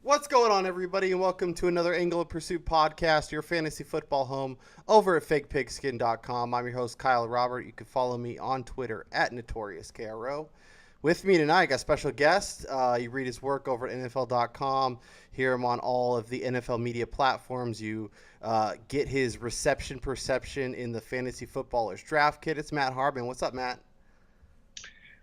What's going on, everybody, and welcome to another Angle of Pursuit podcast, your fantasy football home over at fakepigskin.com. I'm your host, Kyle Robert. You can follow me on Twitter at NotoriousKRO. With me tonight, I got a special guest. You read his work over at NFL.com, hear him on all of the NFL media platforms. You get his reception perception in the Fantasy Footballers Draft Kit. It's Matt Harmon. What's up, Matt?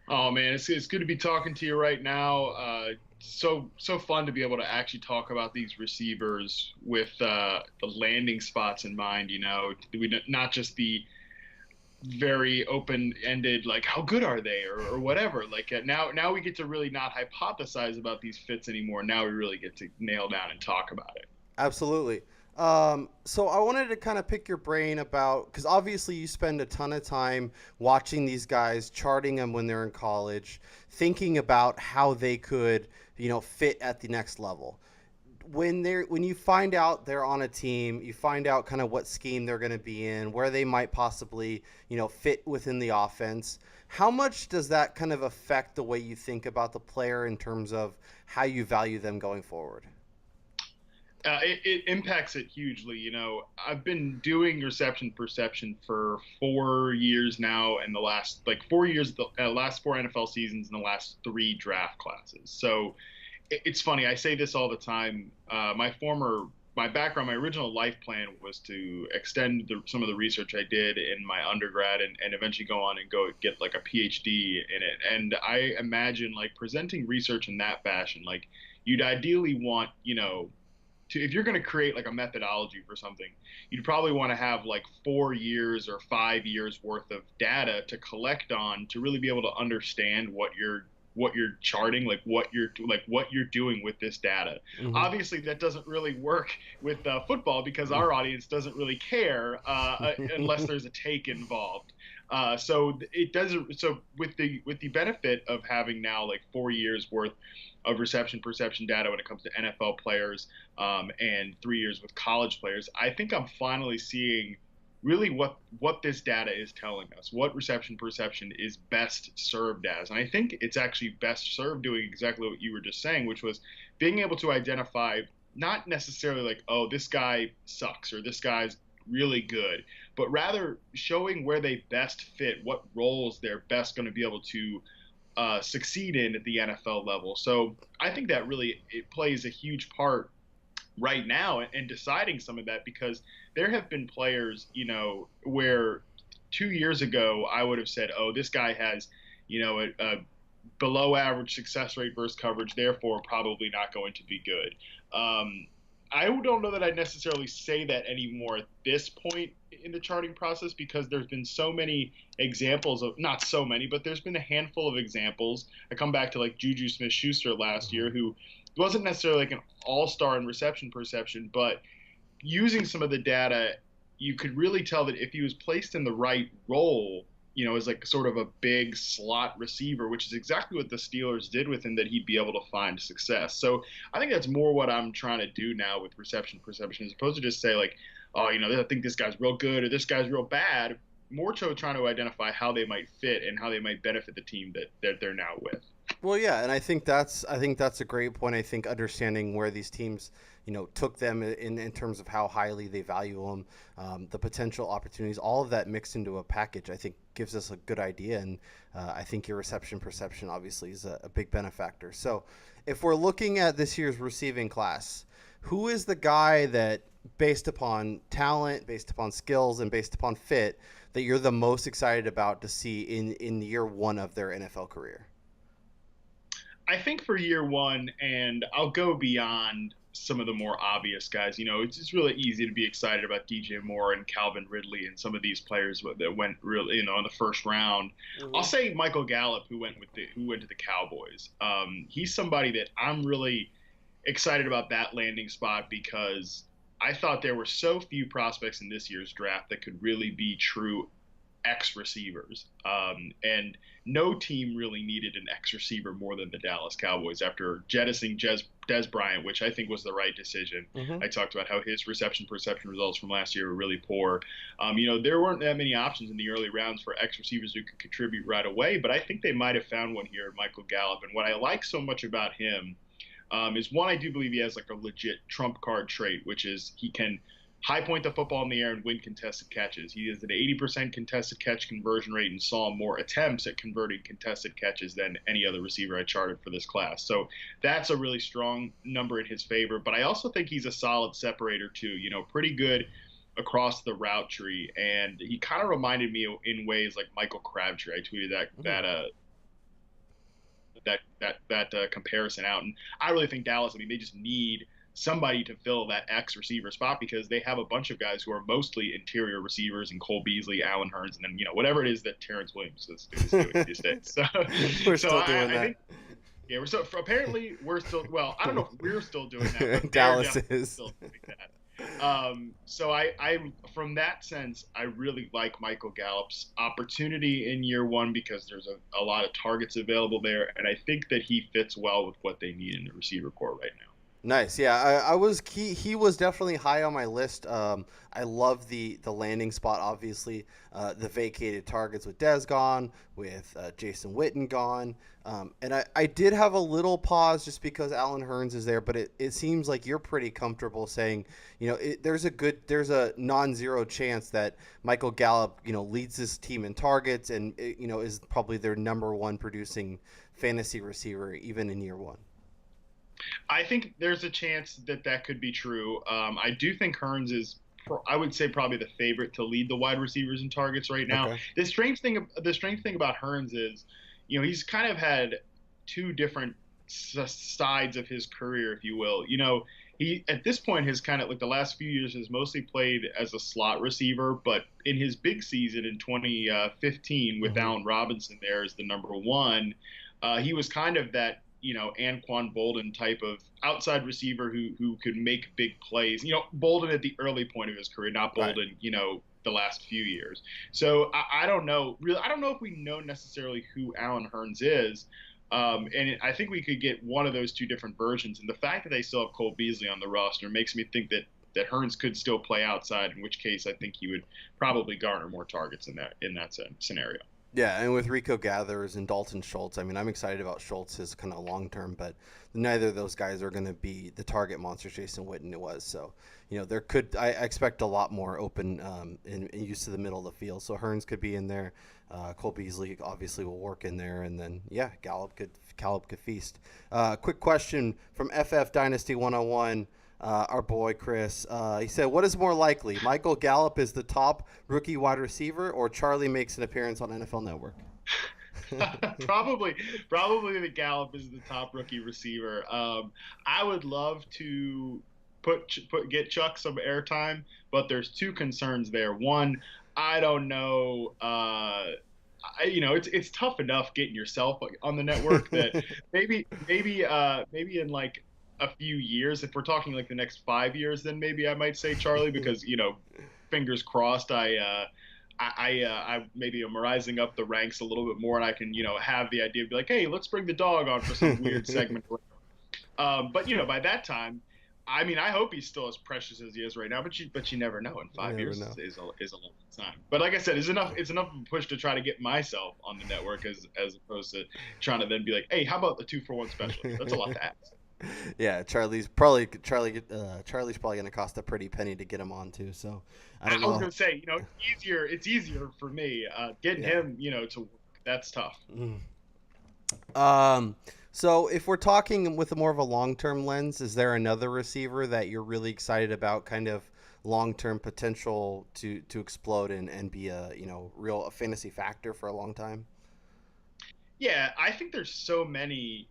Oh man, it's good to be talking to you right now. So fun to be able to actually talk about these receivers with the landing spots in mind. Not just the very open-ended like how good are they or whatever. Now we get to really not hypothesize about these fits anymore. Now we really get to nail down and talk about it. Absolutely. So I wanted to kind of pick your brain about, because obviously you spend a ton of time watching these guys, charting them when they're in college, thinking about how they could, fit at the next level. When you find out they're on a team, you find out kind of what scheme they're going to be in, where they might possibly, fit within the offense. How much does that kind of affect the way you think about the player in terms of how you value them going forward? It impacts it hugely. I've been doing reception perception for 4 years now, and the last 4 years, the last 4 NFL seasons, and the last 3 draft classes. So it's funny. I say this all the time. My background, my original life plan was to extend some of the research I did in my undergrad and eventually go on and go get like a PhD in it. And I imagine like presenting research in that fashion, like you'd ideally want, if you're going to create like a methodology for something, you'd probably want to have like 4 years or 5 years worth of data to collect on to really be able to understand what you're charting, like what you're doing with this data. Mm-hmm. Obviously, that doesn't really work with football because our audience doesn't really care unless there's a take involved. So it doesn't. So with the benefit of having now like 4 years worth of reception perception data when it comes to NFL players, and 3 years with college players, I think I'm finally seeing really what this data is telling us, what reception perception is best served as. And I think it's actually best served doing exactly what you were just saying, which was being able to identify not necessarily like, oh, this guy sucks or this guy's really good, but rather showing where they best fit, what roles they're best going to be able to succeed in at the NFL level. So I think that really it plays a huge part right now in deciding some of that, because there have been players, where 2 years ago I would have said, oh, this guy has, a below average success rate versus coverage, therefore probably not going to be good. I don't know that I'd necessarily say that anymore at this point in the charting process, because there's been so many examples of, not so many, but there's been a handful of examples. I come back to like Juju Smith-Schuster last year, who wasn't necessarily like an all-star in reception perception, but using some of the data, you could really tell that if he was placed in the right role, as like sort of a big slot receiver, which is exactly what the Steelers did with him, that he'd be able to find success. So I think that's more what I'm trying to do now with reception perception, as opposed to just say like, oh, I think this guy's real good or this guy's real bad. More so trying to identify how they might fit and how they might benefit the team that they're now with. Well, yeah, and I think that's a great point. I think understanding where these teams, took them in terms of how highly they value them, the potential opportunities, all of that mixed into a package, I think gives us a good idea. And I think your reception perception obviously is a big benefactor. So if we're looking at this year's receiving class, who is the guy that, based upon talent, based upon skills, and based upon fit, that you're the most excited about to see in year one of their NFL career? I think for year one, and I'll go beyond some of the more obvious guys, it's just really easy to be excited about DJ Moore and Calvin Ridley and some of these players that went really, in the first round. Mm-hmm. I'll say Michael Gallup, who went to the Cowboys. He's somebody that I'm really excited about that landing spot, because I thought there were so few prospects in this year's draft that could really be true X receivers. And no team really needed an X receiver more than the Dallas Cowboys after jettisoning Dez Bryant, which I think was the right decision. Mm-hmm. I talked about how his reception perception results from last year were really poor. There weren't that many options in the early rounds for X receivers who could contribute right away, but I think they might have found one here, Michael Gallup. And what I like so much about him, is one, I do believe he has like a legit trump card trait, which is he can high point the football in the air and win contested catches. He has an 80% contested catch conversion rate and saw more attempts at converting contested catches than any other receiver I charted for this class. So that's a really strong number in his favor. But I also think he's a solid separator too, pretty good across the route tree. And he kind of reminded me in ways like Michael Crabtree. I tweeted that comparison out. And I really think Dallas, they just need somebody to fill that X receiver spot because they have a bunch of guys who are mostly interior receivers and Cole Beasley, Allen Hurns, and then, whatever it is that Terrence Williams is doing these days. So, we're still doing that. Yeah, apparently we're still, well, I don't know if we're still doing that, but Dallas is still doing that. So I from that sense, I really like Michael Gallup's opportunity in year one because there's a lot of targets available there, and I think that he fits well with what they need in the receiver corps right now. Nice. Yeah, he was definitely high on my list. I love the landing spot, obviously. The vacated targets with Dez gone, with Jason Witten gone. And I did have a little pause just because Allen Hurns is there, but it seems like you're pretty comfortable saying, there's a non-zero chance that Michael Gallup, leads this team in targets and, is probably their number one producing fantasy receiver even in year one. I think there's a chance that could be true. I do think Hurns is, I would say, probably the favorite to lead the wide receivers in targets right now. Okay. The strange thing about Hurns is, he's kind of had two different sides of his career, if you will. He at this point has kind of like the last few years has mostly played as a slot receiver, but in his big season in 2015 with Allen Robinson there as the number one, he was kind of that Anquan Bolden type of outside receiver who could make big plays. Bolden at the early point of his career, not Bolden, right. The last few years. So I don't know. Really, I don't know if we know necessarily who Allen Hurns is. And I think we could get one of those two different versions. And the fact that they still have Cole Beasley on the roster makes me think that Hurns could still play outside, in which case I think he would probably garner more targets in that scenario. Yeah, and with Rico Gathers and Dalton Schultz, I'm excited about Schultz's kind of long-term, but neither of those guys are going to be the target monster Jason Witten was. So, I expect a lot more open in use of the middle of the field. So Hurns could be in there. Cole Beasley obviously will work in there. And then, Gallup could feast. Quick question from FF Dynasty 101. Our boy Chris, he said, what is more likely, Michael Gallup is the top rookie wide receiver or Charlie makes an appearance on NFL Network? Probably the Gallup is the top rookie receiver. I would love to get Chuck some airtime, but there's two concerns there. One, I don't know. It's tough enough getting yourself on the network that maybe in like a few years, if we're talking like the next 5 years, then maybe I might say Charlie because fingers crossed I maybe am rising up the ranks a little bit more and I can have the idea of be like, hey, let's bring the dog on for some weird segment. But by that time, I hope he's still as precious as he is right now, but you never know. In 5 years is a long time. But like I said, it's enough of a push to try to get myself on the network as opposed to trying to then be like, hey, how about the 2-for-1 special? That's a lot to ask. Yeah, Charlie's probably going to cost a pretty penny to get him on too. So I was going to say, it's easier for me getting him, to work. That's tough. So if we're talking with more of a long-term lens, is there another receiver that you're really excited about, kind of long-term potential to explode and be a real fantasy factor for a long time? Yeah, I think there's so many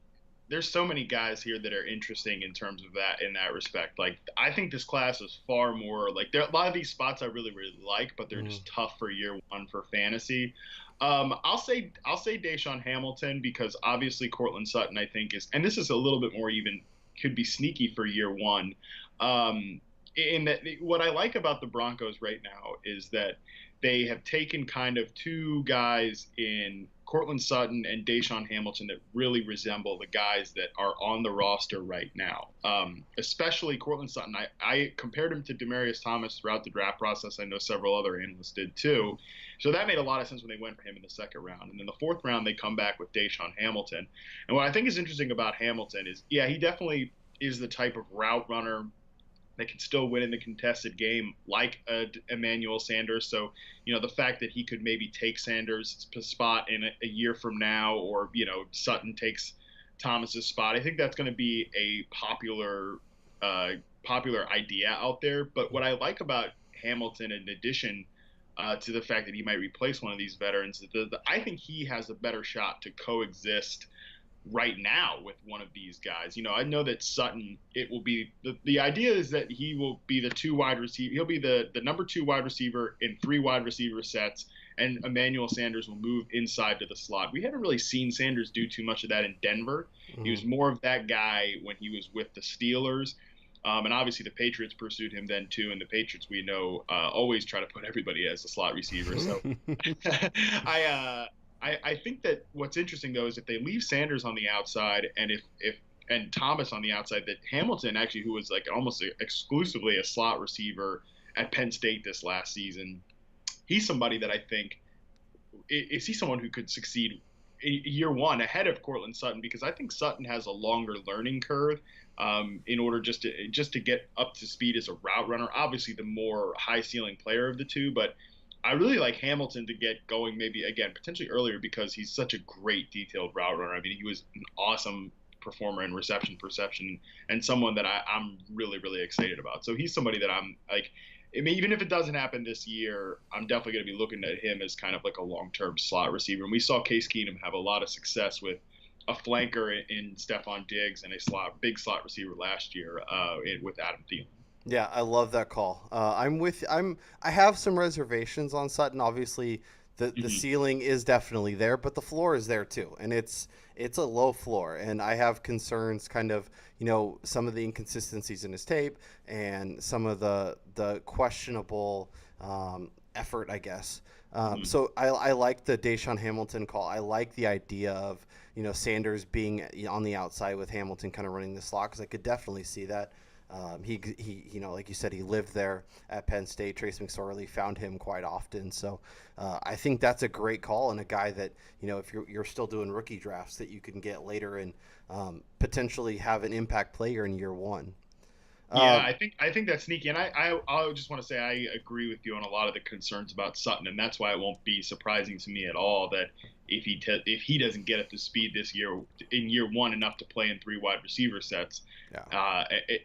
guys here that are interesting in terms of that, in that respect. Like, I think this class is far more like there are a lot of these spots I really, really like, but they're just tough for year one for fantasy. I'll say Deshawn Hamilton because obviously Cortland Sutton, I think and this is a little bit more even could be sneaky for year one. In that what I like about the Broncos right now is that they have taken kind of two guys in Courtland Sutton and Deshawn Hamilton that really resemble the guys that are on the roster right now. Especially Courtland Sutton. I compared him to Demaryius Thomas throughout the draft process. I know several other analysts did too. So that made a lot of sense when they went for him in the second round. And then the fourth round, they come back with Deshawn Hamilton. And what I think is interesting about Hamilton is, yeah, he definitely is the type of route runner that can still win in the contested game like Emmanuel Sanders. So, the fact that he could maybe take Sanders' spot in a year from now, or, Sutton takes Thomas's spot, I think that's going to be a popular idea out there. But what I like about Hamilton, in addition to the fact that he might replace one of these veterans, is I think he has a better shot to coexist right now with one of these guys. I know that Sutton, it will be the idea is that he will be the two wide receiver. He'll be the number 2 wide receiver in 3 wide receiver sets, and Emmanuel Sanders will move inside to the slot. We haven't really seen Sanders do too much of that in Denver. He was more of that guy when he was with the Steelers. And obviously the Patriots pursued him then too, and the Patriots, we know, always try to put everybody as a slot receiver. So I think that what's interesting though is if they leave Sanders on the outside and Thomas on the outside, that Hamilton actually, who was like almost exclusively a slot receiver at Penn State this last season, he's somebody that I think is he someone who could succeed in year one ahead of Courtland Sutton, because I think Sutton has a longer learning curve in order just to get up to speed as a route runner. Obviously, the more high ceiling player of the two, but I really like Hamilton to get going maybe, again, potentially earlier, because he's such a great detailed route runner. I mean, he was an awesome performer in reception perception and someone that I'm really, really excited about. So he's somebody that I'm like, I mean, even if it doesn't happen this year, I'm definitely going to be looking at him as kind of like a long-term slot receiver. And we saw Case Keenum have a lot of success with a flanker in Stephon Diggs and a big slot receiver last year with Adam Thielen. Yeah, I love that call. I have some reservations on Sutton. Obviously, the ceiling is definitely there, but the floor is there too, and it's a low floor. And I have concerns, kind of, some of the inconsistencies in his tape and some of the questionable effort, I guess. So I like the Deshawn Hamilton call. I like the idea of Sanders being on the outside with Hamilton kind of running the slot, because I could definitely see that. He like you said, he lived there at Penn State. Trace McSorley found him quite often. So I think that's a great call, and a guy that, if you're still doing rookie drafts, that you can get later and potentially have an impact player in year one. Yeah, I think that's sneaky, and I just want to say I agree with you on a lot of the concerns about Sutton, and that's why it won't be surprising to me at all that if he doesn't get up to speed this year in year one enough to play in 3 wide receiver sets,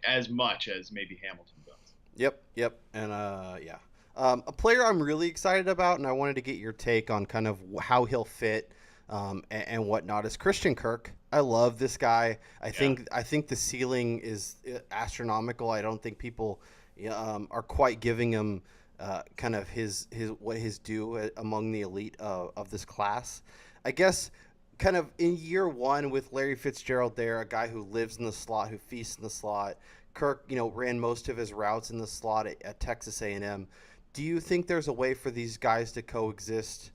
as much as maybe Hamilton does. Yep, and a player I'm really excited about, and I wanted to get your take on kind of how he'll fit and whatnot, is Cristian Kirk. I love this guy. I think the ceiling is astronomical. I don't think people are quite giving him kind of his due among the elite of this class. I guess kind of in year one with Larry Fitzgerald there, a guy who lives in the slot, who feasts in the slot. Kirk, ran most of his routes in the slot at Texas A&M. Do you think there's a way for these guys to coexist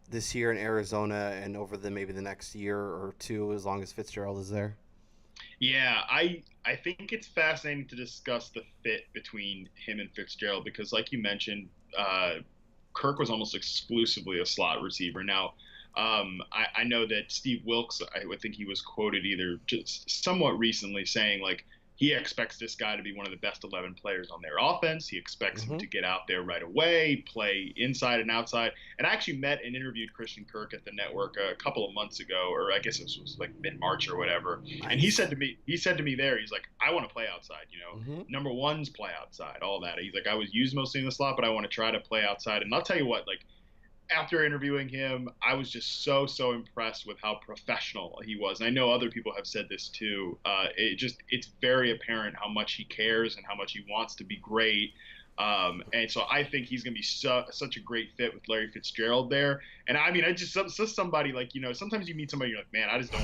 this year in Arizona and over maybe the next year or two, as long as Fitzgerald is there? Yeah, I think it's fascinating to discuss the fit between him and Fitzgerald, because like you mentioned, Kirk was almost exclusively a slot receiver. Now, I know that Steve Wilks, I would think he was quoted either just somewhat recently saying, like, he expects this guy to be one of the best 11 players on their offense. He expects him to get out there right away, play inside and outside. And I actually met and interviewed Cristian Kirk at the network a couple of months ago, or I guess this was like mid-March or whatever. Nice. And he said to me there, he's like, I want to play outside, number ones play outside, all that. He's like, I was used mostly in the slot, but I want to try to play outside. And I'll tell you what, like, after interviewing him, I was just so impressed with how professional he was. And I know other people have said this too. It's very apparent how much he cares and how much he wants to be great. And so I think he's going to be such a great fit with Larry Fitzgerald there. And I mean, somebody like, sometimes you meet somebody, you're like, man, I just don't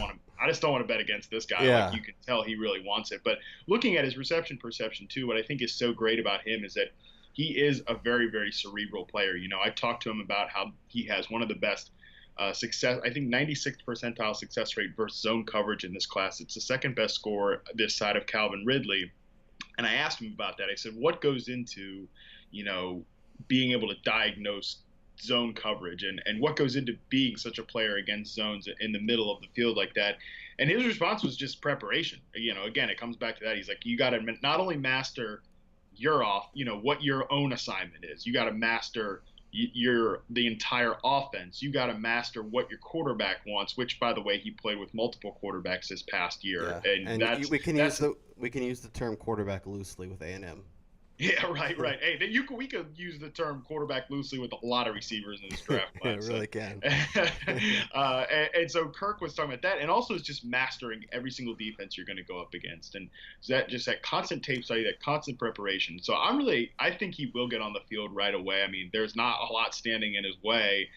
want to bet against this guy. Yeah. Like, you can tell he really wants it. But looking at his reception perception too, what I think is so great about him is that he is a very, very cerebral player. I've talked to him about how he has one of the best success. I think 96th percentile success rate versus zone coverage in this class. It's the second best score this side of Calvin Ridley. And I asked him about that. I said, what goes into, being able to diagnose zone coverage and what goes into being such a player against zones in the middle of the field like that? And his response was just preparation. Again, it comes back to that. He's like, you got to not only master what your own assignment is. You got to master the entire offense. You got to master what your quarterback wants, which, by the way, he played with multiple quarterbacks this past year. Yeah. And we can use the term quarterback loosely with A&M. Yeah, right. Hey, we could use the term quarterback loosely with a lot of receivers in this draft class. Yeah, really can. And so Kirk was talking about that, and also it's just mastering every single defense you're going to go up against, and so that constant tape study, that constant preparation. So I think he will get on the field right away. I mean, there's not a lot standing in his way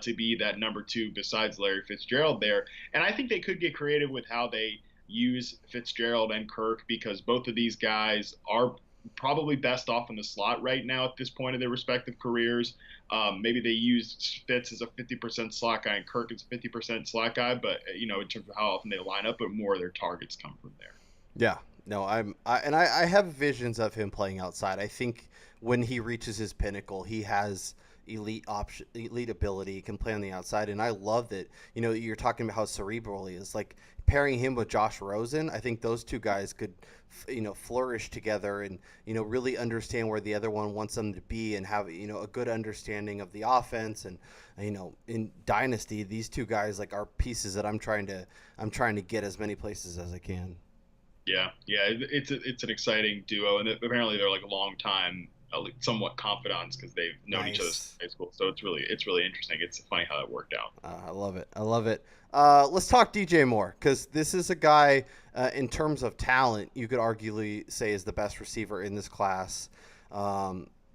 to be that number 2 besides Larry Fitzgerald there, and I think they could get creative with how they use Fitzgerald and Kirk, because both of these guys are probably best off in the slot right now at this point of their respective careers. Maybe they use Fitz as a 50% slot guy and Kirk as a 50% slot guy, but in terms of how often they line up, but more of their targets come from there. Yeah, no, I have visions of him playing outside. I think when he reaches his pinnacle, he has elite ability. He can play on the outside, and I love that. You're talking about how cerebral he is. Like pairing him with Josh Rosen, I think those two guys could, flourish together and really understand where the other one wants them to be and have a good understanding of the offense. And in Dynasty, these two guys are pieces that I'm trying to get as many places as I can. Yeah, it's an exciting duo, and apparently they're a long time, somewhat confidants because they've known each other since high school. So it's really interesting. It's funny how that worked out. I love it. Let's talk DJ Moore, because this is a guy in terms of talent you could arguably say is the best receiver in this class.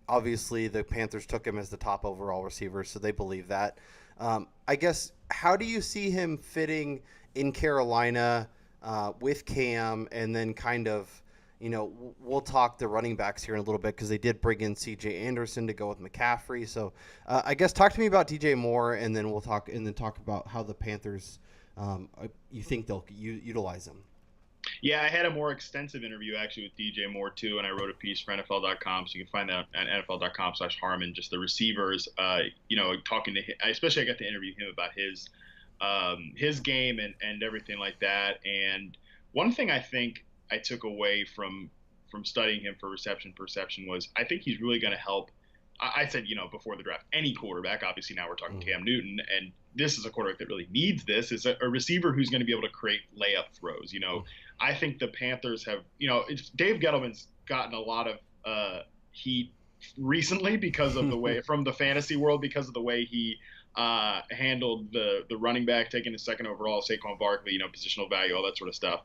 Obviously, the Panthers took him as the top overall receiver, so they believe that. I guess, how do you see him fitting in Carolina with Cam, and then kind of, we'll talk the running backs here in a little bit because they did bring in C.J. Anderson to go with McCaffrey. So I guess talk to me about DJ Moore, and then we'll talk about how the Panthers you think they'll utilize him. Yeah, I had a more extensive interview actually with DJ Moore too, and I wrote a piece for NFL.com, so you can find that at NFL.com/Harmon. Just the receivers, talking to him, especially I got to interview him about his game and everything like that. And one thing I think I took away from studying him for reception perception was I think he's really going to help. I said, before the draft, any quarterback. Obviously, now we're talking Cam Newton, and this is a quarterback that really needs this. Is a receiver who's going to be able to create layup throws. I think the Panthers have, Dave Gettleman's gotten a lot of heat recently because of the way from the fantasy world, because of the way he handled the running back taking the second overall, Saquon Barkley, positional value, all that sort of stuff.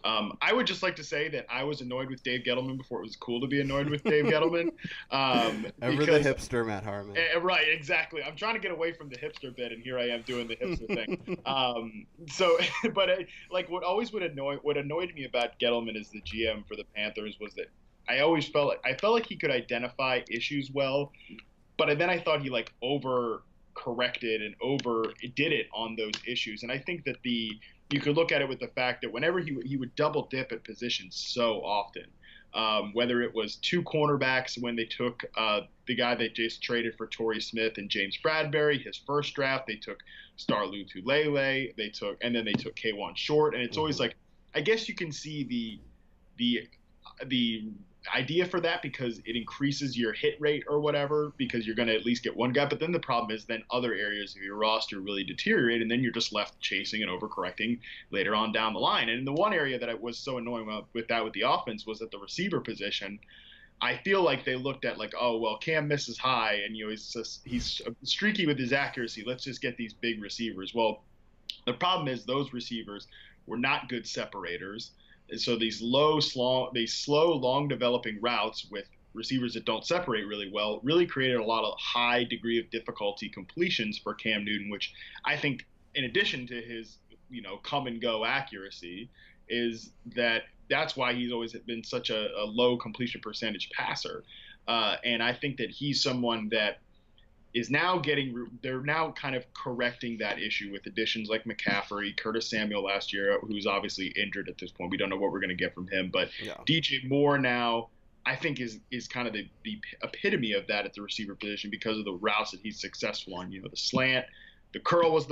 I would just like to say that I was annoyed with Dave Gettleman before it was cool to be annoyed with Dave Gettleman. Ever the hipster, Matt Harmon. Right, exactly. I'm trying to get away from the hipster bit, and here I am doing the hipster thing. What annoyed me about Gettleman as the GM for the Panthers was that I always felt like he could identify issues well, but then I thought he over corrected and did it on those issues. And I think that you could look at it with the fact that whenever he would double dip at positions so often, whether it was two cornerbacks when they took the guy they just traded for Torrey Smith and James Bradbury, his first draft, they took Star Lotulelei, they took K1 Short, and it's always I guess you can see the idea for that because it increases your hit rate or whatever, because you're going to at least get one guy. But then the problem is then other areas of your roster really deteriorate, and then you're just left chasing and overcorrecting later on down the line. And the one area that was so annoying with the offense was at the receiver position. I feel like they looked at Cam misses high, and he's streaky with his accuracy. Let's just get these big receivers. Well, the problem is those receivers were not good separators. So these slow, long developing routes with receivers that don't separate really well really created a lot of high degree of difficulty completions for Cam Newton, which I think, in addition to his, come and go accuracy, is that's why he's always been such a low completion percentage passer. And I think that he's someone that is they're now kind of correcting that issue with additions like McCaffrey, Curtis Samuel last year, who's obviously injured at this point. We don't know what we're going to get from him, but Yeah. DJ Moore now I think is kind of the epitome of that at the receiver position because of the routes that he's successful on. You know, the slant, the curl was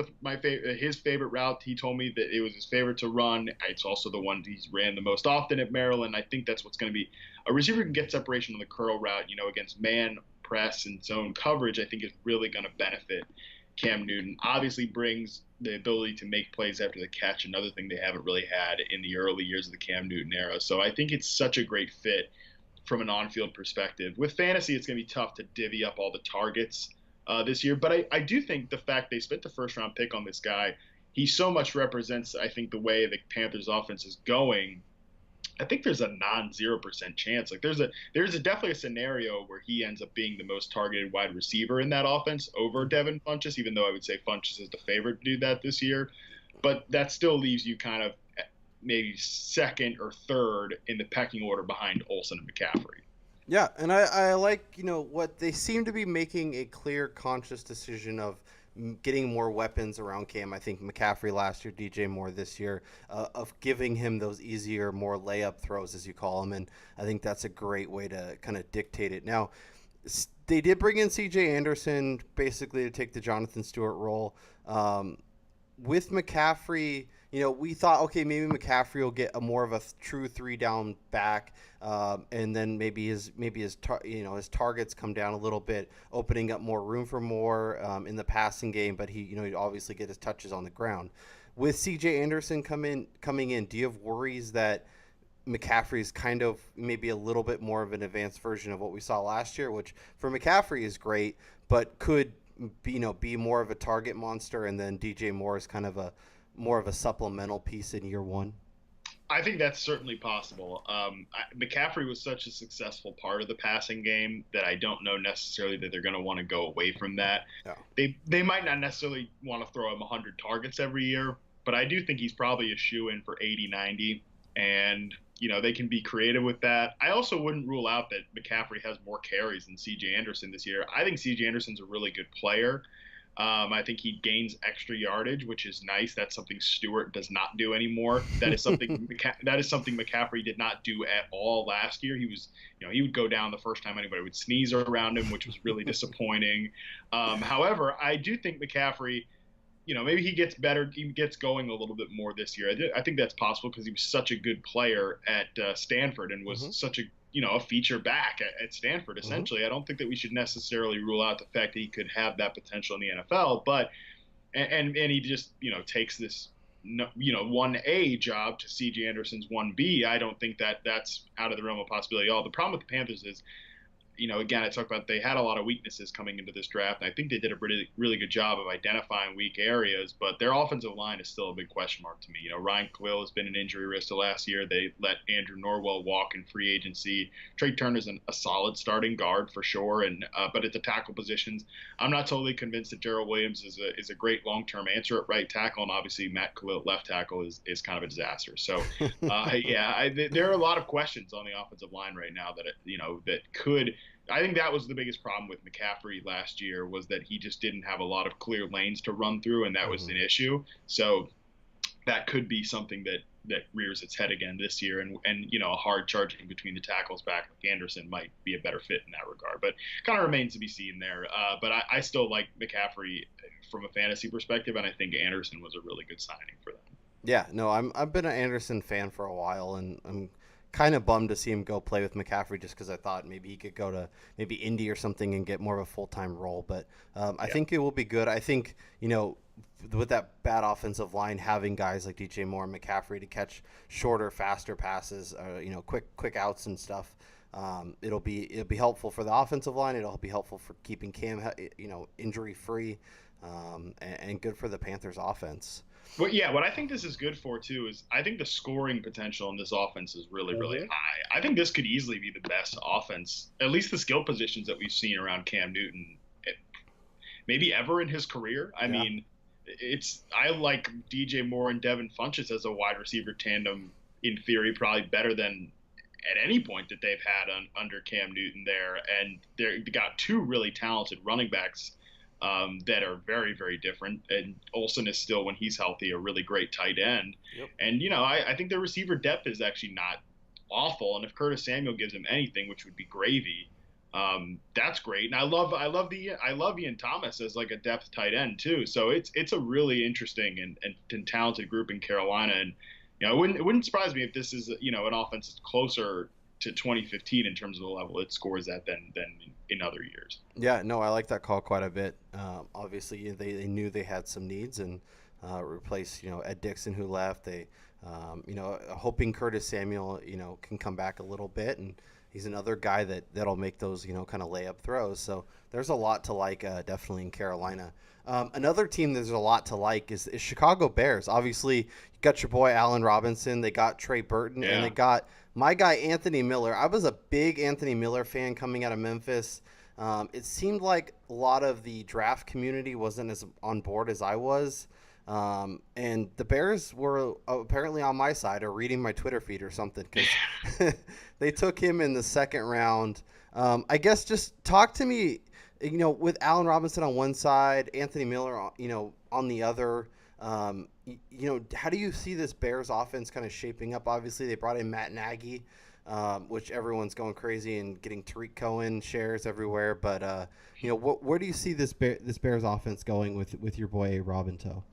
his favorite route. He told me that it was his favorite to run. It's also the one he's ran the most often at Maryland. I think that's what's going to be a receiver can get separation on the curl route. You know, against man press and zone coverage, I think is really going to benefit Cam Newton. Obviously brings the ability to make plays after the catch, another thing they haven't really had in the early years of the Cam Newton era. So I think it's such a great fit from an on-field perspective. With fantasy, it's going to be tough to divvy up all the targets this year. But I do think the fact they spent the first-round pick on this guy, he so much represents, I think, the way the Panthers' offense is going. I think there's a non-0% chance. Like there's definitely a scenario where he ends up being the most targeted wide receiver in that offense over Devin Funchess, even though I would say Funchess is the favorite to do that this year. But that still leaves you kind of maybe second or third in the pecking order behind Olsen and McCaffrey. Yeah, and I like, what they seem to be making a clear, conscious decision of getting more weapons around Cam. I think McCaffrey last year, DJ Moore this year, of giving him those easier, more layup throws, as you call them. And I think that's a great way to kind of dictate it. Now, they did bring in C.J. Anderson basically to take the Jonathan Stewart role. With McCaffrey, we thought, okay, maybe McCaffrey will get a more of a true 3-down back, and then maybe his targets come down a little bit, opening up more room for more in the passing game. But he'd obviously get his touches on the ground. With C.J. Anderson coming in, do you have worries that McCaffrey is kind of maybe a little bit more of an advanced version of what we saw last year, which for McCaffrey is great, but could be more of a target monster, and then DJ Moore is kind of more of a supplemental piece in year one? I think that's certainly possible. McCaffrey was such a successful part of the passing game that I don't know necessarily that they're going to want to go away from that. Yeah. They might not necessarily want to throw him 100 targets every year, but I do think he's probably a shoe-in for 80, 90, and they can be creative with that. I also wouldn't rule out that McCaffrey has more carries than C.J. Anderson this year. I think C.J. Anderson's a really good player. I think he gains extra yardage, which is nice. That's something Stewart does not do anymore. That is something McCaffrey did not do at all last year. He was, he would go down the first time anybody would sneeze around him, which was really disappointing. However, I do think McCaffrey, maybe he gets better. He gets going a little bit more this year. I think that's possible because he was such a good player at Stanford and was such a feature back at Stanford, essentially. I don't think that we should necessarily rule out the fact that he could have that potential in the NFL, but and he just, takes this, 1A job to C.J. Anderson's 1B. I don't think that that's out of the realm of possibility at all. The problem with the Panthers is, again, I talked about they had a lot of weaknesses coming into this draft, and I think they did a really, really good job of identifying weak areas, but their offensive line is still a big question mark to me. Ryan Quill has been an injury risk to last year. They let Andrew Norwell walk in free agency. Trey Turner's a solid starting guard for sure, and but at the tackle positions, I'm not totally convinced that Gerald Williams is a great long-term answer at right tackle, and obviously Matt Khalil at left tackle is kind of a disaster. So, there are a lot of questions on the offensive line right now that could. I think that was the biggest problem with McCaffrey last year, was that he just didn't have a lot of clear lanes to run through, and that was an issue. So that could be something that rears its head again this year, and a hard charging between the tackles back like Anderson might be a better fit in that regard. But kind of remains to be seen there. But I still like McCaffrey from a fantasy perspective, and I think Anderson was a really good signing for them. Yeah, no, I've been an Anderson fan for a while, and I'm kind of bummed to see him go play with McCaffrey just because I thought maybe he could go to maybe Indy or something and get more of a full-time role. But I think it will be good. I think, with that bad offensive line, having guys like DJ Moore and McCaffrey to catch shorter, faster passes, quick outs and stuff, it'll be helpful for the offensive line. It'll be helpful for keeping Cam, injury-free, and good for the Panthers offense. Well, yeah, what I think this is good for, too, is I think the scoring potential in this offense is really, really high. I think this could easily be the best offense, at least the skill positions that we've seen around Cam Newton, maybe ever in his career. I mean, I like DJ Moore and Devin Funchess as a wide receiver tandem, in theory, probably better than at any point that they've had under Cam Newton there. And they've got two really talented running backs that are very, very different. And Olsen is still, when he's healthy, a really great tight end. Yep. And, I think their receiver depth is actually not awful. And if Curtis Samuel gives him anything, which would be gravy, that's great. And I love Ian Thomas as like a depth tight end too. So it's a really interesting and talented group in Carolina. And it wouldn't surprise me if this is an offense that's closer to 2015 in terms of the level it scores at than in other years. Yeah, no, I like that call quite a bit. Obviously, they knew they had some needs and replaced Ed Dixon, who left. They hoping Curtis Samuel can come back a little bit, and he's another guy that'll make those kind of layup throws. So there's a lot to like definitely in Carolina. Another team there's a lot to like is Chicago Bears. Obviously, you got your boy Allen Robinson. They got Trey Burton, and they got my guy Anthony Miller. I was a big Anthony Miller fan coming out of Memphis. It seemed like a lot of the draft community wasn't as on board as I was. And the Bears were apparently on my side or reading my Twitter feed or something, because they took him in the second round. I guess just talk to me, with Allen Robinson on one side, Anthony Miller, on the other. How do you see this Bears offense kind of shaping up? Obviously, they brought in Matt Nagy, which everyone's going crazy and getting Tariq Cohen shares everywhere. But where do you see this Bears offense going with your boy Robinto?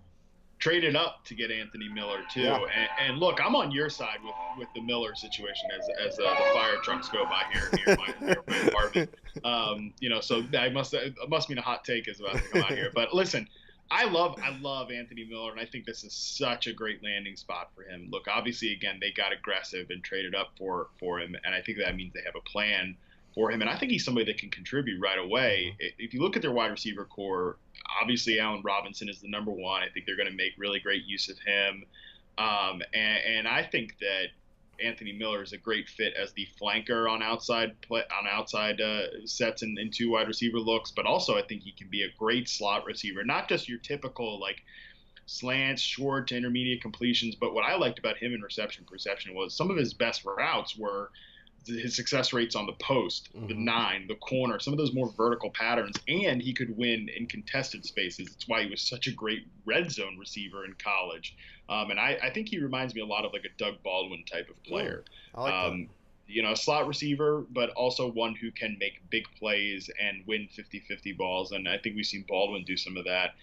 Traded up to get Anthony Miller too, yeah. And look, I'm on your side with the Miller situation as the fire trucks go by here near my apartment. So that must mean a hot take is about to come out here. But listen, I love Anthony Miller, and I think this is such a great landing spot for him. Look, obviously, again, they got aggressive and traded up for him, and I think that means they have a plan for him. And I think he's somebody that can contribute right away. If you look at their wide receiver core, obviously Allen Robinson is the number one. I think they're going to make really great use of him. And I think that Anthony Miller is a great fit as the flanker on outside sets and two wide receiver looks, but also I think he can be a great slot receiver, not just your typical like slants, short to intermediate completions. But what I liked about him in reception perception was some of his best routes were his success rates on the post, the 9, the corner, some of those more vertical patterns, and he could win in contested spaces. That's why he was such a great red zone receiver in college. And I think he reminds me a lot of like a Doug Baldwin type of player. I like that. A slot receiver, but also one who can make big plays and win 50-50 balls. And I think we've seen Baldwin do some of that.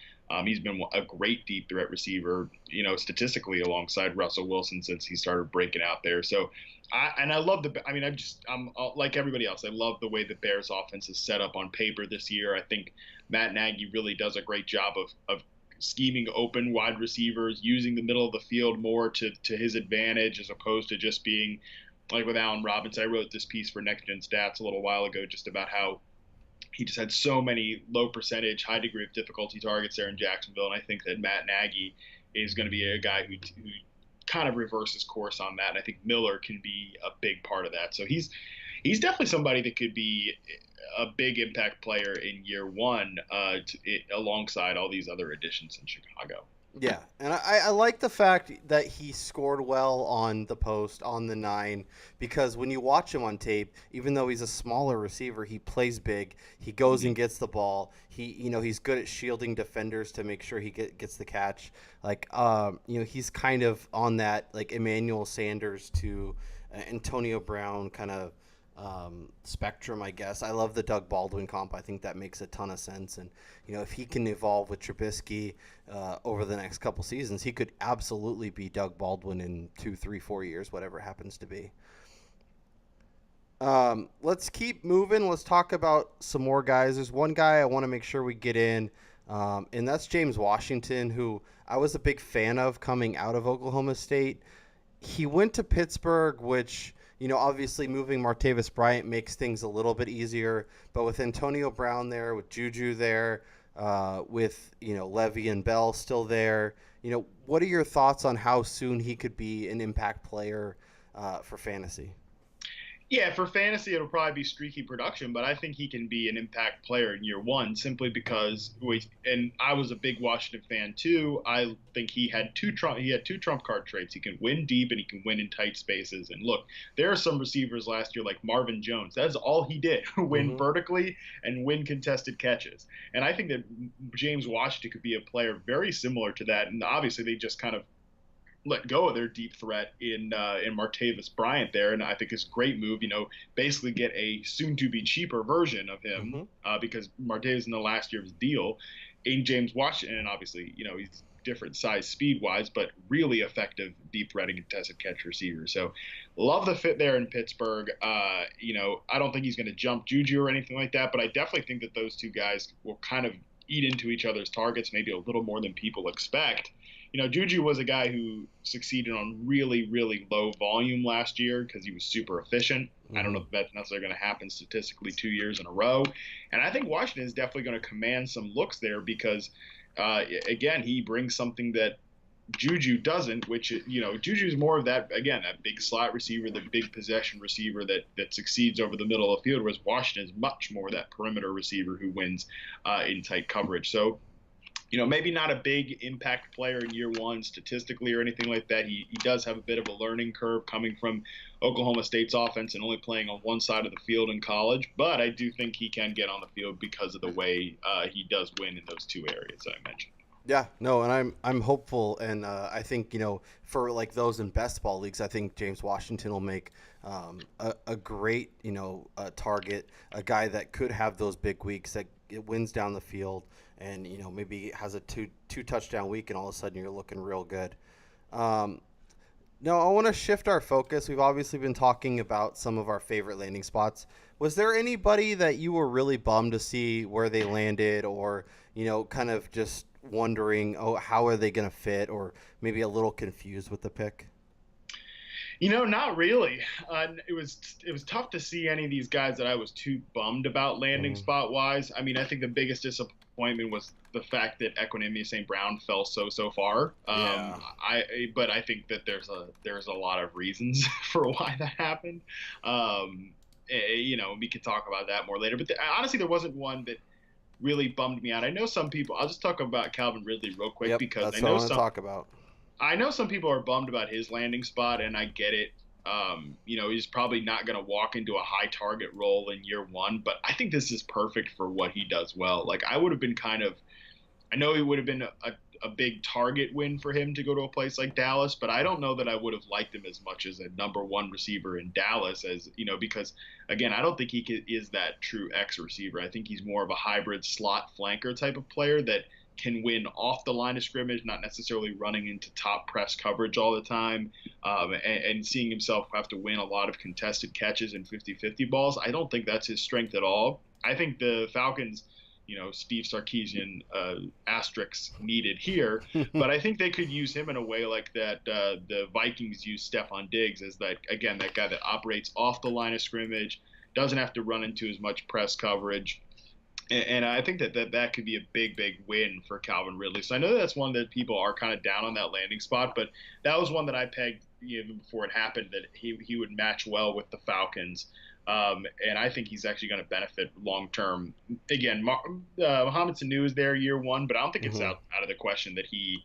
He's been a great deep threat receiver, statistically alongside Russell Wilson since he started breaking out there. So, I'm like everybody else. I love the way the Bears offense is set up on paper this year. I think Matt Nagy really does a great job of scheming open wide receivers, using the middle of the field more to his advantage, as opposed to just being like with Allen Robinson. I wrote this piece for Next Gen Stats a little while ago just about how he just had so many low percentage, high degree of difficulty targets there in Jacksonville. And I think that Matt Nagy is going to be a guy who kind of reverses course on that. And I think Miller can be a big part of that. So he's definitely somebody that could be a big impact player in year one, alongside all these other additions in Chicago. Yeah, and I like the fact that he scored well on the post, on the 9, because when you watch him on tape, even though he's a smaller receiver, he plays big. He goes and gets the ball. He's good at shielding defenders to make sure he gets the catch. Like, he's kind of on that like Emmanuel Sanders to Antonio Brown kind of spectrum, I guess. I love the Doug Baldwin comp. I think that makes a ton of sense. And, if he can evolve with Trubisky over the next couple seasons, he could absolutely be Doug Baldwin in 2, 3, 4 years, whatever happens to be. Let's keep moving. Let's talk about some more guys. There's one guy I want to make sure we get in, and that's James Washington, who I was a big fan of coming out of Oklahoma State. He went to Pittsburgh, which – obviously moving Martavis Bryant makes things a little bit easier, but with Antonio Brown there, with Juju there, with, Levy and Bell still there, what are your thoughts on how soon he could be an impact player for fantasy? Yeah, for fantasy, it'll probably be streaky production, but I think he can be an impact player in year one simply because and I was a big Washington fan too. I think he had two trump card traits. He can win deep and he can win in tight spaces. And look, there are some receivers last year like Marvin Jones. That's all he did: win Mm-hmm. vertically and win contested catches. And I think that James Washington could be a player very similar to that. And obviously, they just kind of let go of their deep threat in Martavis Bryant there, and I think it's a great move. Basically get a soon-to-be cheaper version of him Mm-hmm. because Martavis in the last year of his deal in James Washington, and obviously he's different size speed-wise, but really effective deep threat and contested catch receiver. So love the fit there in Pittsburgh. I don't think he's going to jump Juju or anything like that, but I definitely think that those two guys will kind of eat into each other's targets, maybe a little more than people expect. Juju was a guy who succeeded on really, really low volume last year because he was super efficient. I don't Mm-hmm. know if that's necessarily going to happen statistically 2 years in a row. And I think Washington is definitely going to command some looks there because, again, he brings something that Juju doesn't, which, Juju is more of that, again, that big slot receiver, the big possession receiver that succeeds over the middle of the field, whereas Washington is much more that perimeter receiver who wins in tight coverage. So, maybe not a big impact player in year one statistically or anything like that. He does have a bit of a learning curve coming from Oklahoma State's offense and only playing on one side of the field in college. But I do think he can get on the field because of the way he does win in those two areas that I mentioned. Yeah, no, and I'm hopeful, and I think for like those in best ball leagues, I think James Washington will make a great target, a guy that could have those big weeks that it wins down the field, and maybe has a two touchdown week, and all of a sudden you're looking real good. Um, no, I want to shift our focus. We've obviously been talking about some of our favorite landing spots. Was there anybody that you were really bummed to see where they landed, or kind of just wondering, oh, how are they going to fit, or maybe a little confused with the pick? Not really. It was tough to see any of these guys that I was too bummed about landing Mm, spot wise. I mean, I think the biggest disappointment was the fact that Equanimeous St. Brown fell so far. yeah. But I think that there's a lot of reasons for why that happened. We could talk about that more later. But honestly, there wasn't one that really bummed me out. I know some people. I'll just talk about Calvin Ridley real quick Yep, because that's what I want to talk about. I know some people are bummed about his landing spot, and I get it. He's probably not going to walk into a high target role in year one, but I think this is perfect for what he does well. Like, I would have been I know it would have been a big target win for him to go to a place like Dallas, but I don't know that I would have liked him as much as a number one receiver in Dallas because, again, I don't think is that true X receiver. I think he's more of a hybrid slot flanker type of player that can win off the line of scrimmage, not necessarily running into top press coverage all the time, and seeing himself have to win a lot of contested catches and 50-50 balls. I don't think that's his strength at all. I think the Falcons, Steve Sarkisian asterisks needed here, but I think they could use him in a way like that the Vikings use Stephon Diggs as that guy that operates off the line of scrimmage, doesn't have to run into as much press coverage. And I think that could be a big win for Calvin Ridley. So I know that's one that people are kind of down on that landing spot, but that was one that I pegged even before it happened that he would match well with the Falcons. And I think he's actually going to benefit long term. Again, Mohamed Sanu is there year one, but I don't think it's Hmm. out of the question that he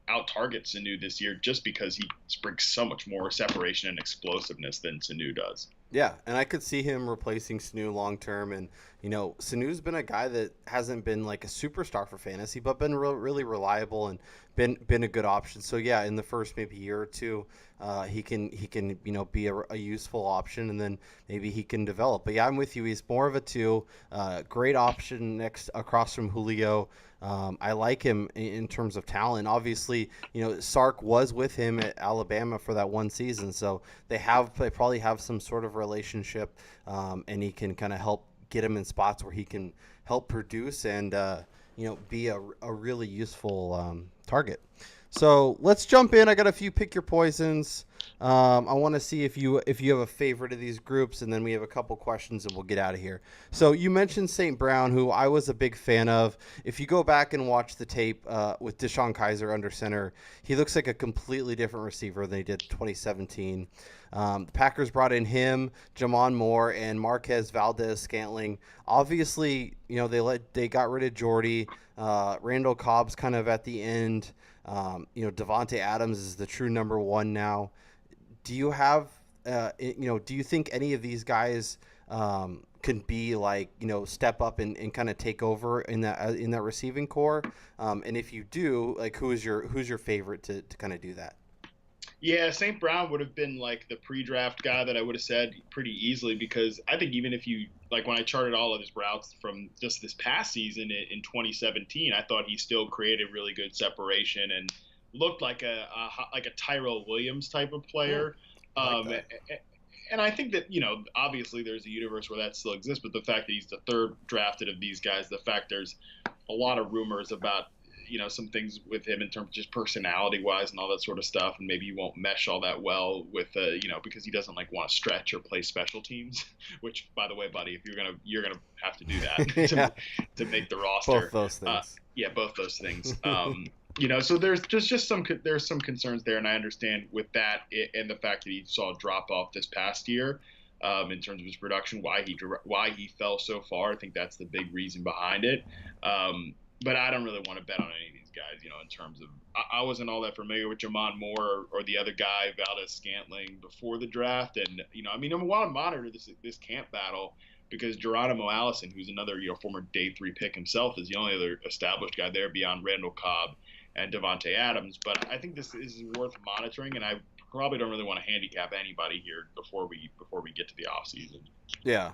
out targets Sanu this year just because he brings so much more separation and explosiveness than Sanu does. Yeah, and I could see him replacing Sanu long term. And Sanu's been a guy that hasn't been like a superstar for fantasy, but been really reliable and been a good option. So yeah, in the first maybe year or two, he can be a useful option, and then maybe he can develop. But yeah, I'm with you. He's more of a two, great option next across from Julio. I like him in terms of talent. Obviously, Sark was with him at Alabama for that one season, so they probably have some sort of relationship, and he can kind of help get him in spots where he can help produce and be a really useful target. So let's jump in. I got a few pick your poisons. I want to see if you have a favorite of these groups, and then we have a couple questions, and we'll get out of here. So you mentioned St. Brown, who I was a big fan of. If you go back and watch the tape with Deshaun Kaiser under center, he looks like a completely different receiver than he did in 2017. The Packers brought in him, Jamon Moore, and Marquez Valdez-Scantling. Obviously, they got rid of Jordy. Randall Cobb's kind of at the end. Davante Adams is the true number one now. Do you have, do you think any of these guys can be step up and kind of take over in that receiving core? And if you do, who's your favorite to kind of do that? Yeah, St. Brown would have been the pre-draft guy that I would have said pretty easily, because I think even if you when I charted all of his routes from just this past season in 2017, I thought he still created really good separation and looked like a Tyrell Williams type of player. And I think that, obviously there's a universe where that still exists, but the fact that he's the third drafted of these guys, the fact there's a lot of rumors about, some things with him in terms of just personality wise and all that sort of stuff. And maybe he won't mesh all that well with, because he doesn't want to stretch or play special teams, which, by the way, buddy, if you're going to have to do that to make the roster. Both those things. Both those things. So there's some concerns there, and I understand with that and the fact that he saw a drop off this past year in terms of his production, why he fell so far. I think that's the big reason behind it. But I don't really want to bet on any of these guys, in terms of I wasn't all that familiar with Jamon Moore or the other guy, Valdez-Scantling, before the draft. And, I want to monitor this camp battle, because Geronimo Allison, who's another former day 3 pick himself, is the only other established guy there beyond Randall Cobb and Davante Adams. But I think this is worth monitoring, and I probably don't really want to handicap anybody here before we get to the offseason. Yeah.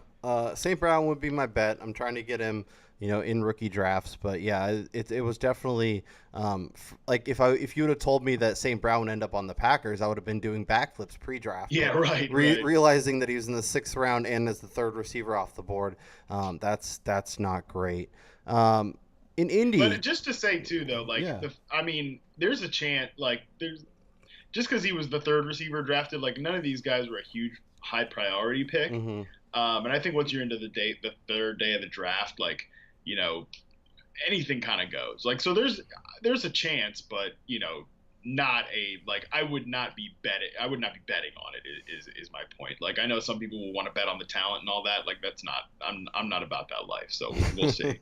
St. Brown would be my bet. I'm trying to get him, in rookie drafts. But yeah, it was definitely if you would have told me that St. Brown would end up on the Packers, I would have been doing backflips pre-draft. Yeah, right. Realizing that he was in the 6th round and as the third receiver off the board, that's not great. In Indy, but just to say too, though, there's a chance, just because he was the third receiver drafted, none of these guys were a huge high priority pick. Mm-hmm. And I think once you're into the third day of the draft, anything kind of goes. So there's a chance, but not a I would not be betting on it is my point. I know some people will want to bet on the talent and all that. That's not I'm not about that life. So we'll see.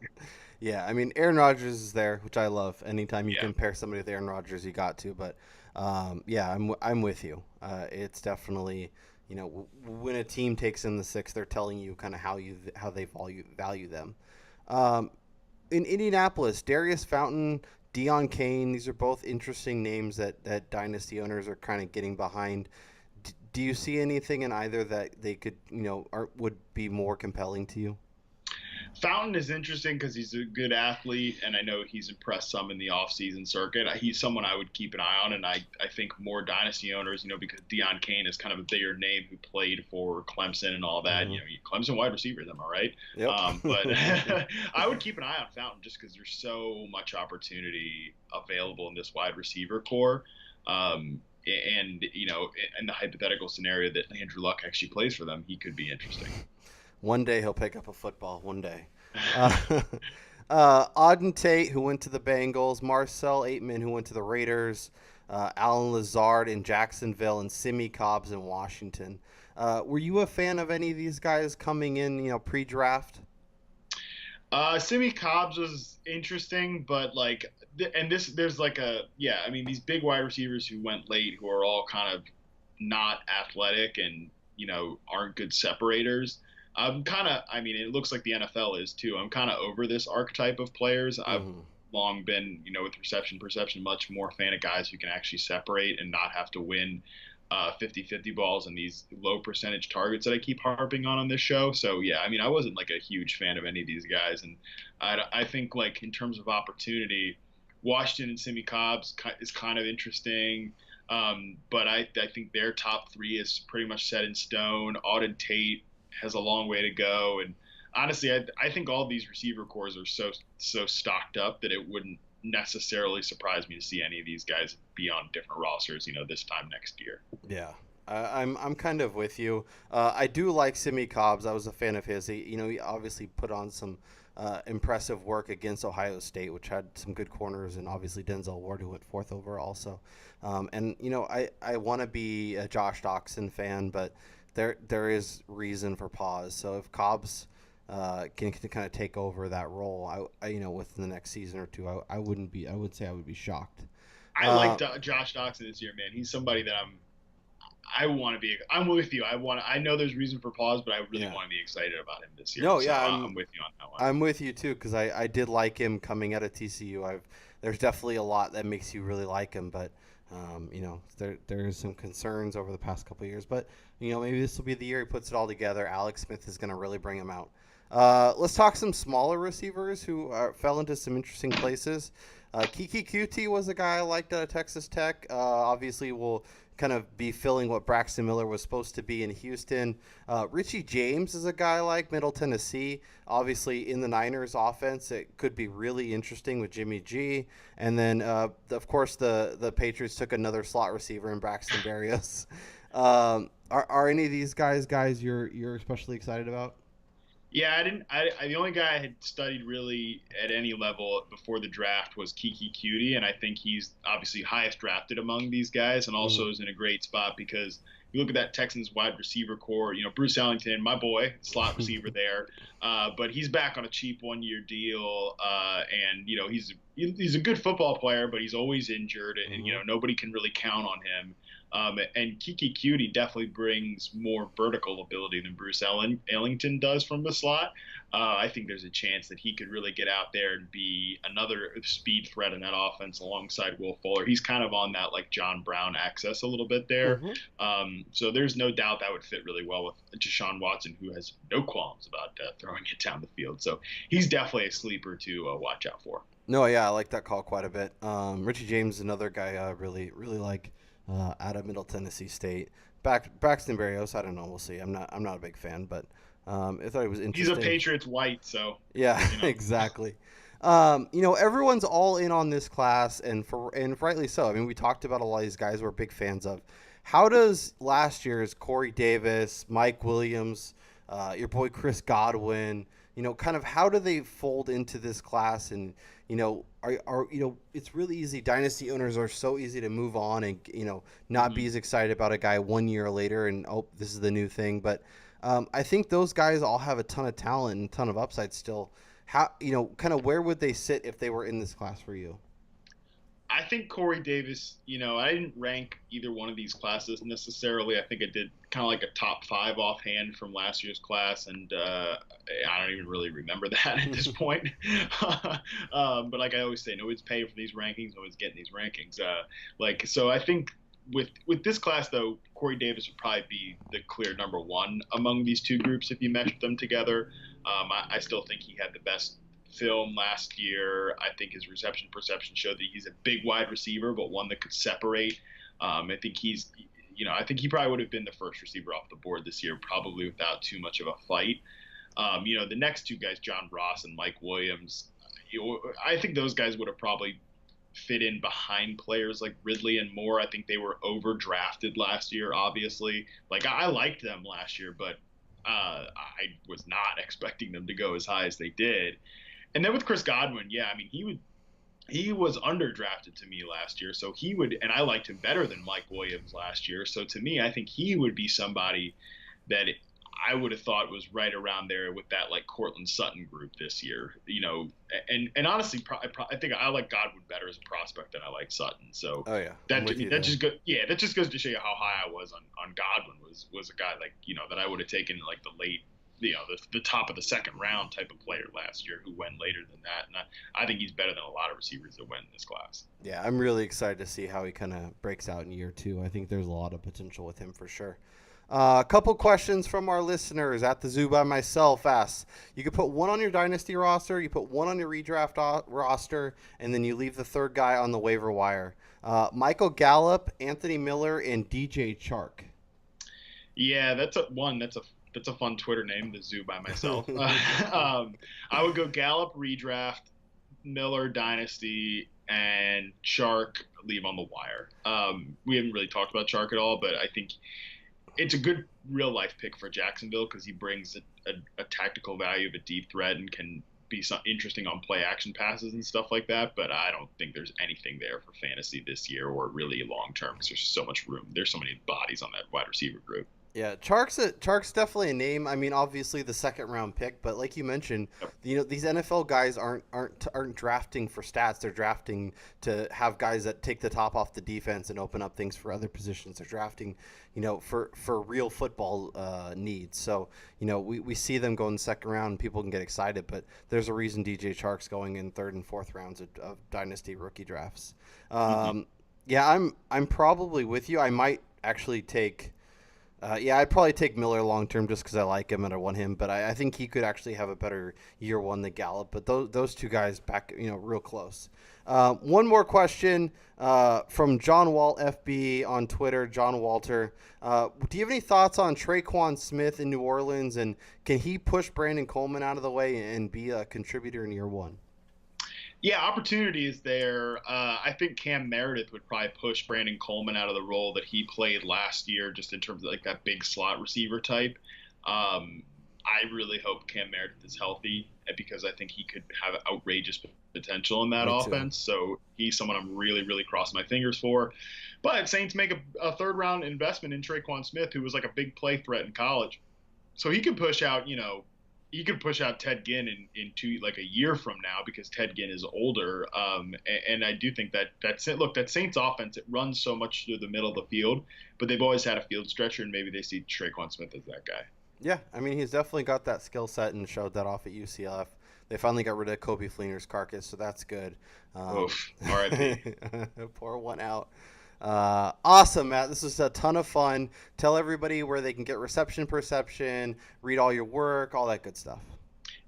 Yeah, I mean, Aaron Rodgers is there, which I love. Anytime you can pair somebody with Aaron Rodgers, you got to. But I'm with you. It's definitely, when a team takes in the 6th, they're telling you kind of how they value them. In Indianapolis, Darius Fountain, Deion Kane, these are both interesting names that dynasty owners are kind of getting behind. Do you see anything in either that they could, would be more compelling to you? Fountain is interesting because he's a good athlete, and I know he's impressed some in the offseason circuit. He's someone I would keep an eye on, and I think more dynasty owners, because Deion Kane is kind of a bigger name who played for Clemson and all that. Mm-hmm. Clemson wide receivers, am I right? Yep. But I would keep an eye on Fountain just because there's so much opportunity available in this wide receiver core. And, in the hypothetical scenario that Andrew Luck actually plays for them, he could be interesting. One day he'll pick up a football. One day. Auden Tate, who went to the Bengals. Marcel Aitman, who went to the Raiders. Alan Lazard in Jacksonville. And Simi Cobbs in Washington. Were you a fan of any of these guys coming in, pre-draft? Simi Cobbs was interesting, but these big wide receivers who went late, who are all kind of not athletic and, aren't good separators. It looks like the NFL is too. I'm kind of over this archetype of players. I've long been, with reception perception, much more fan of guys who can actually separate and not have to win 50-50 balls and these low percentage targets that I keep harping on this show. So, yeah, I wasn't a huge fan of any of these guys. And I think in terms of opportunity, Washington and Simi Cobbs is kind of interesting. But I think their top 3 is pretty much set in stone. Auden Tate has a long way to go, and honestly, I think all these receiver cores are so stocked up that it wouldn't necessarily surprise me to see any of these guys be on different rosters, this time next year. Yeah, I'm kind of with you. I do like Simi Cobbs. I was a fan of his. He obviously put on some impressive work against Ohio State, which had some good corners, and obviously Denzel Ward, who went fourth overall. So, and I want to be a Josh Doxson fan, but there is reason for pause. So if Cobb's can kind of take over that role, within the next season or two, I wouldn't be. I would say I would be shocked. I like Josh Doxson this year, man. He's somebody that I want to be. I'm with you. I know there's reason for pause, but I really want to be excited about him this year. No, so yeah, I'm with you on that one. I'm with you too, because I did like him coming out of TCU. There's definitely a lot that makes you really like him, but there's some concerns over the past couple of years. But maybe this will be the year he puts it all together. Alex Smith is going to really bring him out. Let's talk some smaller receivers who fell into some interesting places. Keke Qt was a guy I liked out of Texas Tech. Obviously, will kind of be filling what Braxton Miller was supposed to be in Houston. Richie James is a guy like Middle Tennessee. Obviously, in the Niners offense, it could be really interesting with Jimmy G. And then, of course, the Patriots took another slot receiver in Braxton Berrios. Are any of these guys you're especially excited about? Yeah, I didn't. The only guy I had studied really at any level before the draft was Keke Qt, and I think he's obviously highest drafted among these guys, and also is in a great spot because you look at that Texans wide receiver core. Bruce Ellington, my boy, slot receiver there, but he's back on a cheap 1-year deal, and he's a good football player, but he's always injured, and nobody can really count on him. And Keke Qt definitely brings more vertical ability than Bruce Ellington does from the slot. I think there's a chance that he could really get out there and be another speed threat in that offense alongside Will Fuller. He's kind of on that like John Brown access a little bit there. So there's no doubt that would fit really well with Deshaun Watson, who has no qualms about throwing it down the field. So he's definitely a sleeper to watch out for. No, yeah, I like that call quite a bit. Richie James is another guy I really like. Out of Middle Tennessee State. Braxton Berrios, I don't know. We'll see. I'm not a big fan, but I thought it was interesting. He's a Patriots white, so yeah, exactly. Everyone's all in on this class, and rightly so. I mean, we talked about a lot of these guys we're big fans of. How does last year's Corey Davis, Mike Williams, your boy Chris Godwin, kind of how do they fold into this class? And it's really easy. Dynasty owners are so easy to move on and not be as excited about a guy 1 year later and this is the new thing. But I think those guys all have a ton of talent and a ton of upside still. How kind of where would they sit if they were in this class for you? I think Corey Davis, I didn't rank either one of these classes necessarily. I think I did kind of like a top 5 offhand from last year's class, and I don't even really remember that at this point. But like I always say, nobody's paying for these rankings, nobody's getting these rankings. So I think with this class, though, Corey Davis would probably be the clear number 1 among these two groups if you measure them together. I still think he had the best film last year. I think his reception perception showed that he's a big wide receiver, but one that could separate. I think I think he probably would have been the first receiver off the board this year, probably without too much of a fight. The next two guys, John Ross and Mike Williams, I think those guys would have probably fit in behind players like Ridley and Moore. I think they were overdrafted last year, obviously. Like, I liked them last year, but I was not expecting them to go as high as they did. And then with Chris Godwin, he was underdrafted to me last year, so he would, and I liked him better than Mike Williams last year. So to me, I think he would be somebody that I would have thought was right around there with that like Cortland Sutton group this year, and honestly, I think I like Godwin better as a prospect than I like Sutton. So that just goes to show you how high I was on Godwin. Was a guy like that I would have taken like the late. The top of the second round type of player last year who went later than that. And I think he's better than a lot of receivers that went in this class. Yeah, I'm really excited to see how he kind of breaks out in year 2. I think there's a lot of potential with him for sure. A couple questions from our listeners. At the Zoo by Myself asks, you could put one on your dynasty roster, you put one on your redraft roster, and then you leave the third guy on the waiver wire. Michael Gallup, Anthony Miller, and DJ Chark. Yeah, that's a fun Twitter name, the Zoo by Myself. I would go Gallup redraft, Miller dynasty, and Chark leave on the wire. We haven't really talked about Chark at all, but I think it's a good real life pick for Jacksonville because he brings a tactical value of a deep threat and can be some interesting on play action passes and stuff like that. But I don't think there's anything there for fantasy this year or really long term because there's so much room. There's so many bodies on that wide receiver group. Yeah, Chark's definitely a name. I mean, obviously the second round pick, but like you mentioned, these NFL guys aren't drafting for stats. They're drafting to have guys that take the top off the defense and open up things for other positions. They're drafting, for real football needs. So, we see them go in the second round and people can get excited, but there's a reason DJ Chark's going in third and fourth rounds of dynasty rookie drafts. Yeah, I'm probably with you. I might actually take. I'd probably take Miller long term just because I like him and I want him. But I think he could actually have a better year one than Gallup. But those two guys back, real close. One more question from John Walt FB on Twitter, John Walter. Do you have any thoughts on Tre'Quan Smith in New Orleans, and can he push Brandon Coleman out of the way and be a contributor in year one? Yeah, opportunity is there. I think Cam Meredith would probably push Brandon Coleman out of the role that he played last year, just in terms of like that big slot receiver type. I really hope Cam Meredith is healthy because I think he could have outrageous potential in that offense. So he's someone I'm really, really crossing my fingers for. But Saints make a third round investment in Tre'Quan Smith, who was like a big play threat in college. So he could push out, you could push out Ted Ginn into like a year from now because Ted Ginn is older. And I do think that Saints offense, it runs so much through the middle of the field, but they've always had a field stretcher, and maybe they see Tre'Quan Smith as that guy. Yeah, I mean, he's definitely got that skill set and showed that off at UCF. They finally got rid of Kobe Fleener's carcass, so that's good. Oof, R.I.P. Pour one out. Awesome, Matt. This was a ton of fun. Tell everybody where they can get Reception Perception, read all your work, all that good stuff.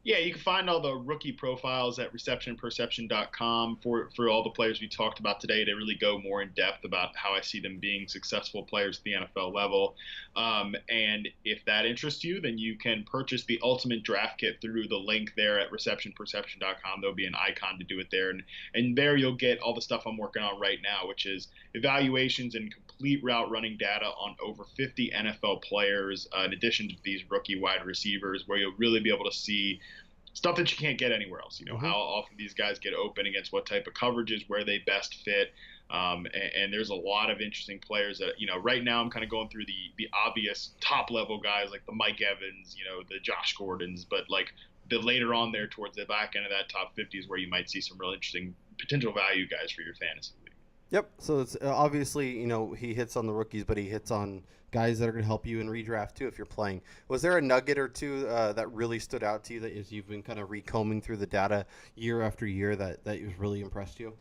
Yeah, you can find all the rookie profiles at receptionperception.com for all the players we talked about today to really go more in depth about how I see them being successful players at the NFL level. And if that interests you, then you can purchase the Ultimate Draft Kit through the link there at receptionperception.com. There'll be an icon to do it there. And there you'll get all the stuff I'm working on right now, which is evaluations and complete route running data on over 50 NFL players, in addition to these rookie wide receivers, where you'll really be able to see stuff that you can't get anywhere else. How often these guys get open against what type of coverages, where they best fit. And there's a lot of interesting players that, right now I'm kind of going through the obvious top level guys like the Mike Evans, the Josh Gordons, but like the later on there towards the back end of that top 50 is where you might see some real interesting potential value guys for your fantasy league. Yep. So it's obviously, he hits on the rookies, but he hits on guys that are going to help you in redraft too if you're playing. Was there a nugget or two that really stood out to you that as you've been kind of recombing through the data year after year that has really impressed you?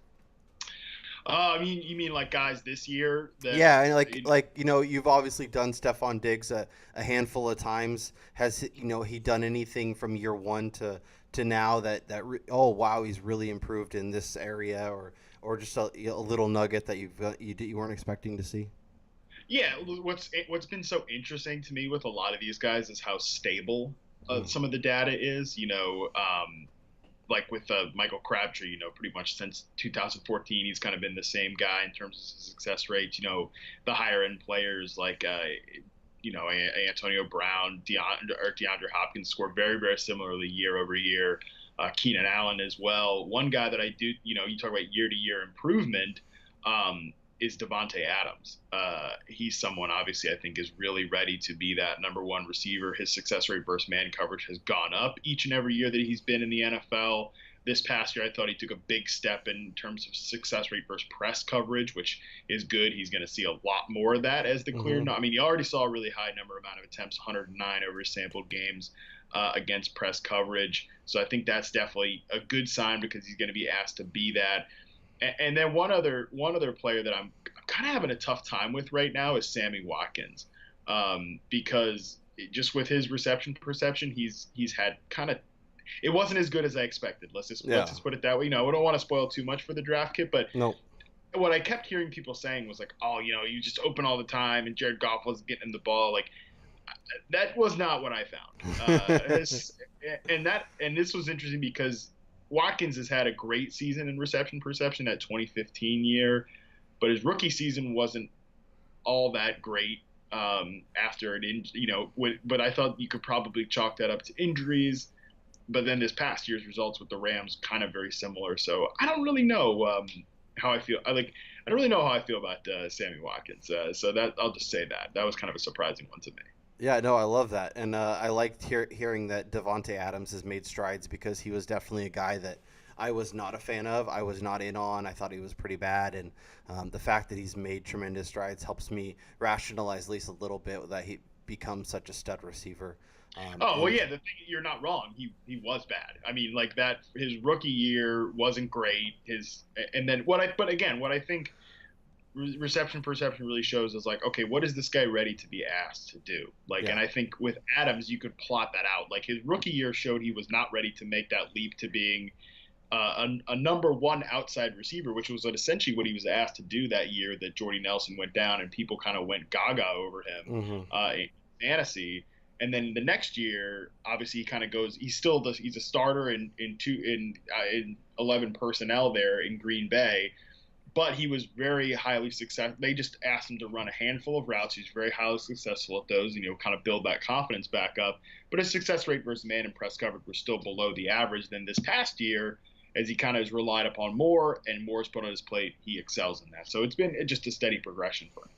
You mean like guys this year? Yeah, and you've obviously done Stephon Diggs a handful of times. Has he done anything from year one to now that oh wow, he's really improved in this area, or just a little nugget that you weren't expecting to see? Yeah, what's been so interesting to me with a lot of these guys is how stable some of the data is. Like with Michael Crabtree, pretty much since 2014, he's kind of been the same guy in terms of his success rates. The higher end players like Antonio Brown, DeAndre Hopkins scored very, very similarly year over year. Keenan Allen as well. One guy that I do, you talk about year to year improvement, is Davante Adams. He's someone obviously I think is really ready to be that number one receiver. His success rate versus man coverage has gone up each and every year that he's been in the NFL. This past year, I thought he took a big step in terms of success rate versus press coverage, which is good. He's going to see a lot more of that as the clear. I mean, he already saw a really high amount of attempts, 109 over his sampled games against press coverage. So I think that's definitely a good sign because he's going to be asked to be that. And then one other player that I'm kind of having a tough time with right now is Sammy Watkins, because just with his reception perception, he's had kind of, it wasn't as good as I expected. Let's just put it that way. I don't want to spoil too much for the draft kit, but what I kept hearing people saying was like, oh, you just open all the time, and Jared Goff was getting him the ball. Like, that was not what I found. And this was interesting because Watkins has had a great season in reception perception that 2015 year, but his rookie season wasn't all that great after but I thought you could probably chalk that up to injuries. but then this past year's results with the Rams kind of very similar. So I don't really know how I feel. I don't really know how I feel about Sammy Watkins. So that I'll just say that was kind of a surprising one to me. Yeah, no, I love that, and I liked hearing that Davante Adams has made strides because he was definitely a guy that I was not a fan of. I was not in on. I thought he was pretty bad, and the fact that he's made tremendous strides helps me rationalize at least a little bit that he becomes such a stud receiver. Oh well, yeah. The thing, you're not wrong. He was bad. I mean, like that. His rookie year wasn't great. And then but again, what I think reception perception really shows is like, okay, what is this guy ready to be asked to do? Like, Yeah. and I think with Adams, you could plot that out. Like his rookie year showed he was not ready to make that leap to being a number one outside receiver, which was essentially what he was asked to do that year that Jordy Nelson went down and people kind of went gaga over him Hmm. in fantasy. And then the next year, obviously, he kind of goes. He's a starter in 11 personnel there in Green Bay, but he was very highly successful. They just asked him to run a handful of routes. He's very highly successful at those, and kind of build that confidence back up. But his success rate versus man and press coverage were still below the average. Then this past year, as he kind of is relied upon more and more is put on his plate, he excels in that. So it's been just a steady progression for him.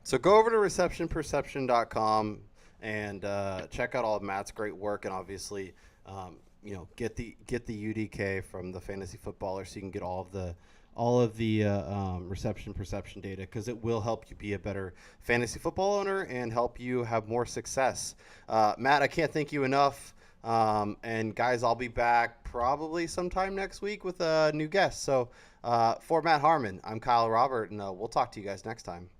So go over to receptionperception.com and check out all of Matt's great work, and obviously, get the UDK from the Fantasy Footballer so you can get all of the reception perception data, because it will help you be a better fantasy football owner and help you have more success. Matt, I can't thank you enough. And guys, I'll be back probably sometime next week with a new guest. So for Matt Harmon, I'm Kyle Robert, and we'll talk to you guys next time.